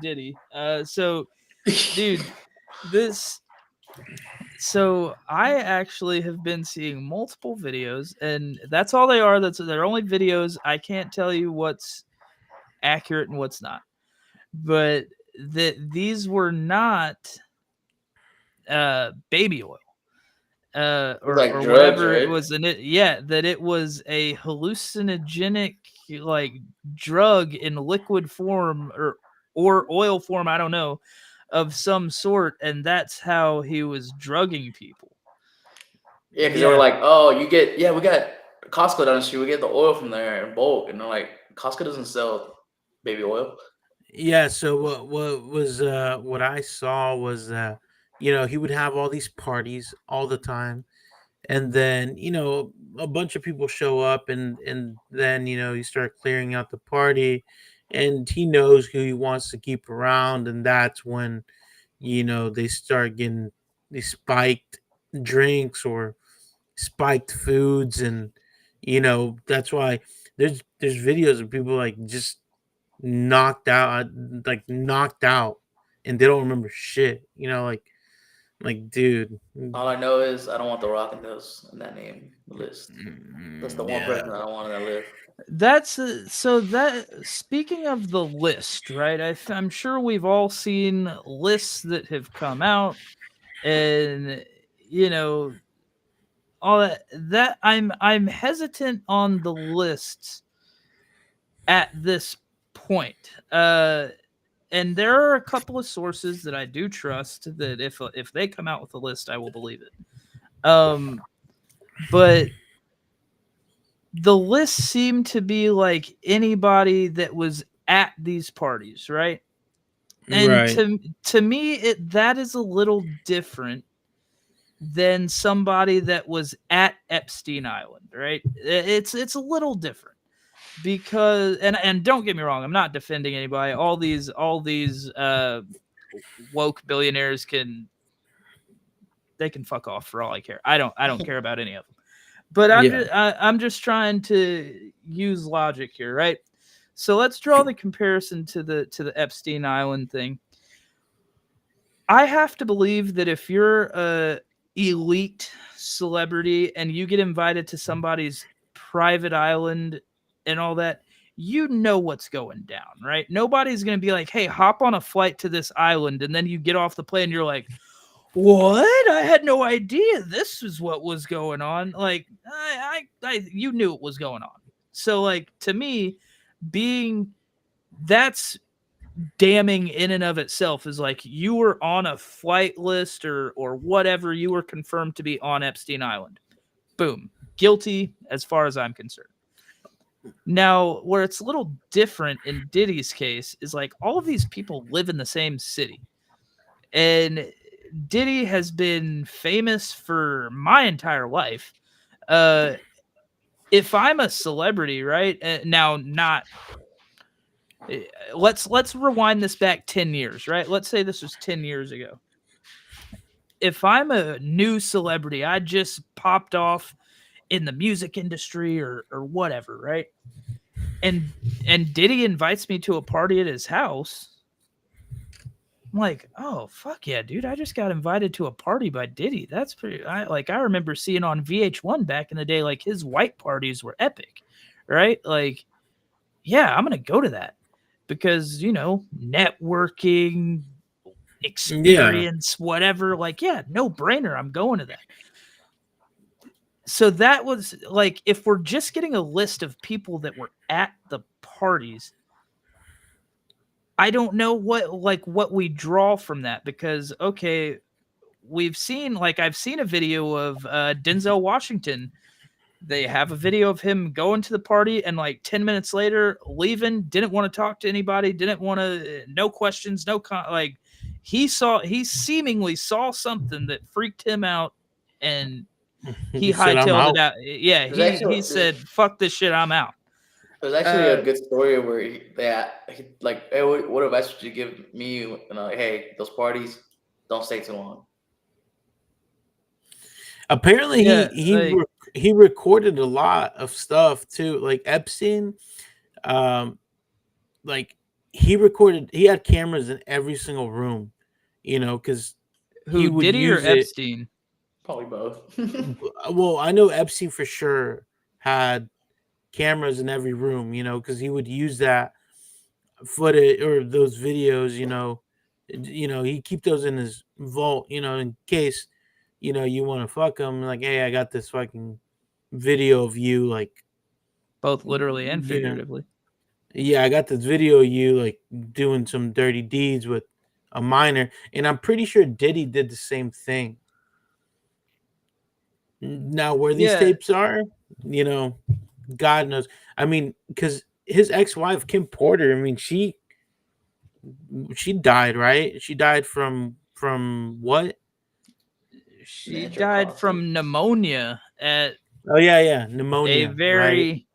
Diddy. So dude, this so I actually have been seeing multiple videos, and that's all they are. They're only videos. I can't tell you what's accurate and what's not. But that these were not baby oil. Or Like drugs, whatever it right? was in it. Yeah, that it was a hallucinogenic like drug in liquid form or oil form, I don't know, of some sort, and that's how he was drugging people. Yeah, because they were Yeah. like, "Oh, you get we got Costco down the street. We get the oil from there in bulk," and they're like, "Costco doesn't sell baby oil." Yeah, so what I saw was that he would have all these parties all the time, and then a bunch of people show up, and then you start clearing out the party, and he knows who he wants to keep around, and that's when they start getting these spiked drinks or spiked foods, and that's why there's videos of people like just knocked out, and they don't remember shit. Like dude, All I know is I don't want the Rock in that name list. That's the one yeah, person I don't want on that list. That's so that speaking of the list, right? I'm sure we've all seen lists that have come out, and you know all that. I'm hesitant on the lists at this point. And there are a couple of sources that I do trust that if they come out with a list, I will believe it. But the list seemed to be like anybody that was at these parties, right? And right, to me, that is a little different than somebody that was at Epstein Island, right? It's a little different because and don't get me wrong, I'm not defending anybody. All these woke billionaires can fuck off for all I care. I don't care about any of them. But yeah, I'm just trying to use logic here, right? So let's draw the comparison to the Epstein Island thing. I have to believe that if you're a elite celebrity and you get invited to somebody's private island and all that, you know what's going down, right? Nobody's going to be like, "Hey, hop on a flight to this island," and then you get off the plane and you're like, "What? I had no idea this is what was going on." Like, you knew it was going on. So, like, to me, being that's damning in and of itself is like you were on a flight list or whatever, you were confirmed to be on Epstein Island. Boom. Guilty as far as I'm concerned. Now, where it's a little different in Diddy's case is like all of these people live in the same city. And Diddy has been famous for my entire life. Uh if I'm a celebrity, right? Now not let's rewind this back 10 years, right? Let's say this was 10 years ago. If I'm a new celebrity, I just popped off in the music industry or whatever, right? And Diddy invites me to a party at his house. I'm like, "Oh, fuck yeah, dude. I just got invited to a party by Diddy. That's pretty I remember seeing on VH1 back in the day like his white parties were epic." Right? Like, yeah, I'm going to go to that because, networking, yeah. experience, whatever. Like, yeah, no brainer. I'm going to that. So that was like, if we're just getting a list of people that were at the parties, I don't know what we draw from that because, okay, I've seen a video of Denzel Washington. They have a video of him going to the party and like 10 minutes later leaving, didn't want to talk to anybody, didn't want to, no questions, like he seemingly saw something that freaked him out and he He said, "I'm hightailed it out." out. Yeah, There's he actually said, "Fuck this shit, I'm out." there's actually Uh, a good story where he like, "Hey, what advice would you give me?" Like, "Hey, those parties don't stay too long." Apparently, yeah, like he recorded a lot of stuff too, like Epstein. Um, like he had cameras in every single room, because he who, would Diddy or use it. Epstein? Probably both. Well, I know Epstein for sure had cameras in every room, because he would use that footage or those videos, he keep those in his vault, in case, you want to fuck him. Like, hey, I got this fucking video of you, like, Both literally and you know, figuratively. yeah, I got this video of you like doing some dirty deeds with a minor, and I'm pretty sure Diddy did the same thing. Now, where these Yeah, tapes are, you know, God knows. I mean, because his ex-wife Kim Porter, I mean, she died, right? She died from what? she Natural died causes. from pneumonia at Oh yeah, a pneumonia, right? very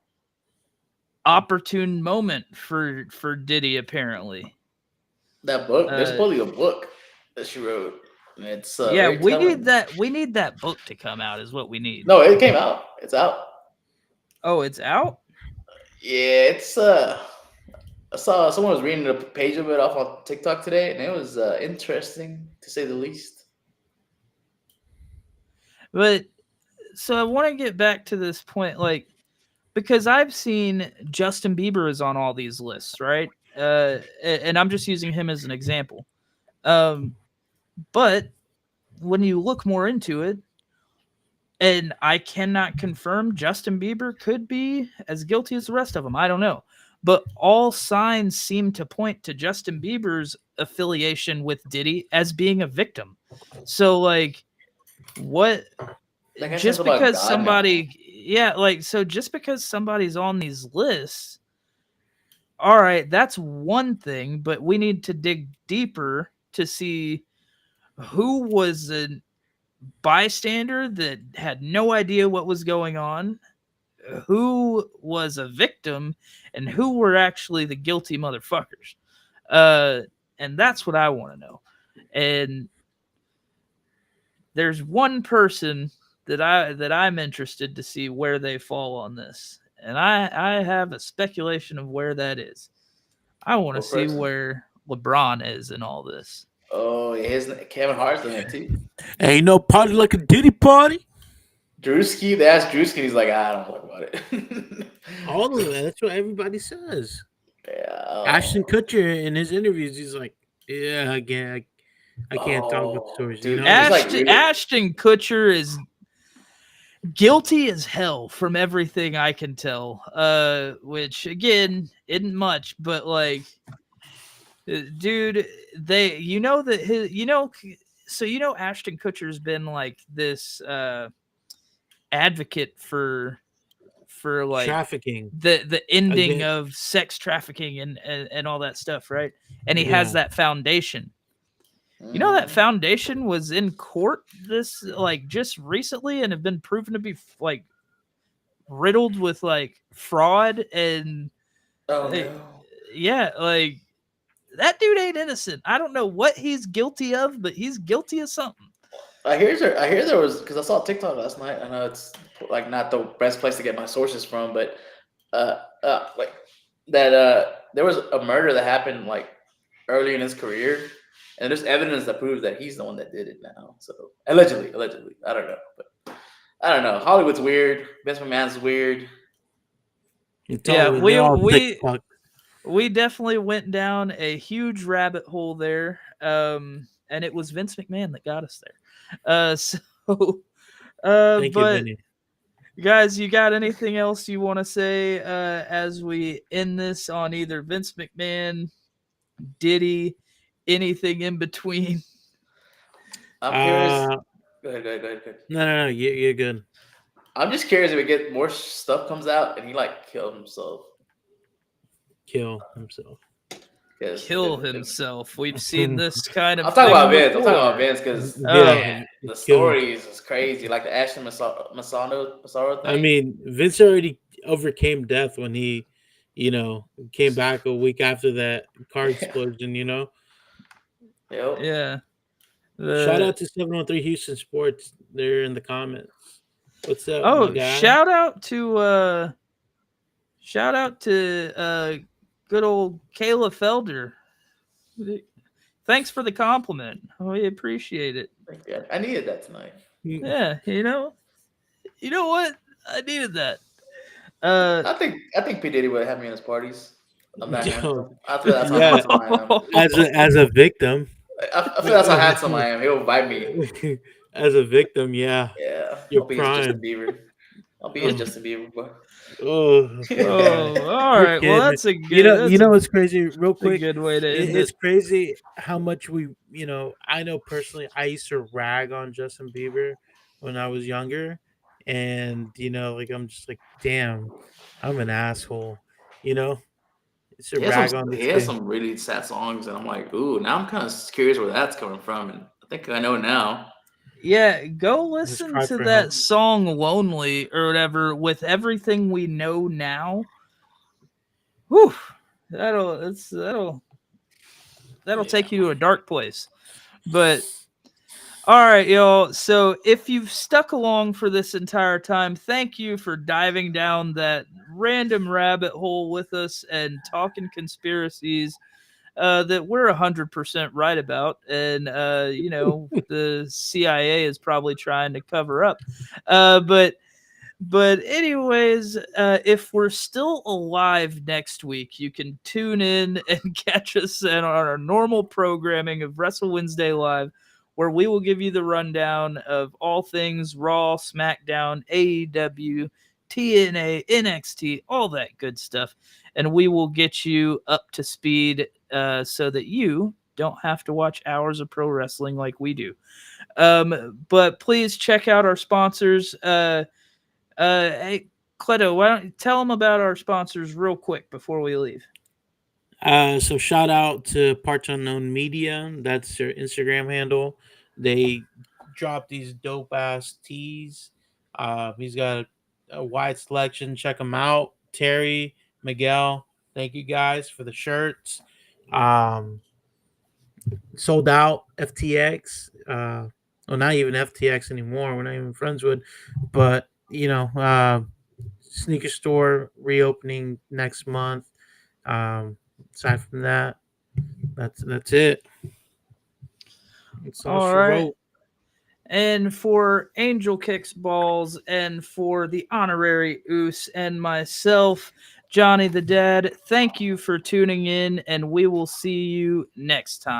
opportune moment for Diddy, apparently. That book. There's Uh, supposedly a book that she wrote, and it's yeah, very we need telling. that. We need that book to come out. Is what we need. No, it came out. It's out. Oh, it's out. Yeah, it's I saw someone was reading a page of it off on TikTok today, and it was interesting to say the least. But so I want to get back to this point, like because I've seen Justin Bieber is on all these lists, right? And I'm just using him as an example. Um, but when you look more into it, and I cannot confirm Justin Bieber could be as guilty as the rest of them. I don't know. But all signs seem to point to Justin Bieber's affiliation with Diddy as being a victim. So, like, what? That guy sounds Just about because God now. yeah, like, so just because somebody's on these lists, all right, that's one thing, but we need to dig deeper to see who was a bystander that had no idea what was going on, who was a victim, and who were actually the guilty motherfuckers. Uh, and that's what I want to know. And there's one person that I'm interested to see where they fall on this, and I have a speculation of where that is. I want to What see person? where LeBron is in all this. Oh, yeah, his Kevin Hart's in it too. Ain't no party like a Diddy party. Drewski, they asked Drewski, he's like, I don't talk about it. All of that. That's what everybody says. Yeah. Ashton Kutcher in his interviews, he's like, "Yeah, I can't talk about the Oh, stories." You dude, know, he's like Ashton, really. Ashton Kutcher is guilty as hell from everything I can tell. Which again isn't much, but like, dude, they, that his, so Ashton Kutcher's been like this advocate for like trafficking the ending again. of sex trafficking and all that stuff, right? And he has Yeah, that foundation. That foundation was in court this like just recently and have been proven to be like riddled with like fraud and Oh uh, no. yeah, like that dude ain't innocent. I don't know what he's guilty of, but he's guilty of something. I hear there was because I saw TikTok last night. I know it's like not the best place to get my sources from, but like that there was a murder that happened like early in his career, and there's evidence that proves that he's the one that did it now. So allegedly, I don't know, but I don't know. Hollywood's weird. Vince McMahon's weird. Yeah, they're all thick we fuck. we definitely went down a huge rabbit hole there. And it was Vince McMahon that got us there. So Thank you, but Vinny. guys, you got anything else you want to say as we end this on either Vince McMahon, Diddy, anything in between? I'm curious. Uh, Go ahead. no, you're good. I'm just curious if we get more stuff comes out and he like killed himself. Kill himself. Kill himself. We've seen this kind of I'm talking thing about Vince. I'm talking before. about Vince because Yeah, the kill him. stories is crazy. Like the Ashton Massaro I thing. mean, Vince already overcame death when he, came back a week after that car explosion. Yep. Yeah. Shout out to 713 Houston Sports. They're in the comments. What's up, my Oh, guy? shout out to good old Kayla Felder. Thanks for the compliment. We appreciate it. Yeah, I needed that tonight. Yeah, you know what? I needed that. I think P Diddy would have me in his parties. I'm that handsome. I feel that's how Yeah, handsome I am. as a victim. I feel that's how handsome I am. He'll invite me. As a victim, yeah. Yeah, You're I'll be his Justin prime. Bieber. I'll be his Justin Bieber, boy. Oh, Oh, all you're right. Well, kidding. that's a You know, good. That's what's crazy? Real a quick, good way to end it's it. crazy how much I know personally, I used to rag on Justin Bieber when I was younger, and like I'm just like, damn, I'm an asshole. You know, it's a rag on He this has guy. some really sad songs, and I'm like, ooh, now I'm kind of curious where that's coming from, and I think I know now. Yeah, go His listen cry to for that help. song "Lonely" or whatever. With everything we know now, whew, that'll Yeah. take you to a dark place. But all right, y'all. So if you've stuck along for this entire time, thank you for diving down that random rabbit hole with us and talking conspiracies that we're 100% right about, and the CIA is probably trying to cover up. But anyways, if we're still alive next week, you can tune in and catch us on our normal programming of Wrestle Wednesday Live, where we will give you the rundown of all things Raw, SmackDown, AEW, TNA, NXT, all that good stuff, and we will get you up to speed so that you don't have to watch hours of pro wrestling like we do. But please check out our sponsors. Hey, Cleto, why don't you tell them about our sponsors real quick before we leave? So shout out to Parts Unknown Media. That's their Instagram handle. They drop these dope ass tees. He's got a wide selection. Check them out. Terry, Miguel, thank you guys for the shirts. Um, Sold out FTX. Well, not even FTX anymore. We're not even friends with, but sneaker store reopening next month. Aside from that, that's it. That's all All she right. wrote. And for Angel Kicks Balls and for the honorary Oos and myself, Johnny the Dad, thank you for tuning in, and we will see you next time.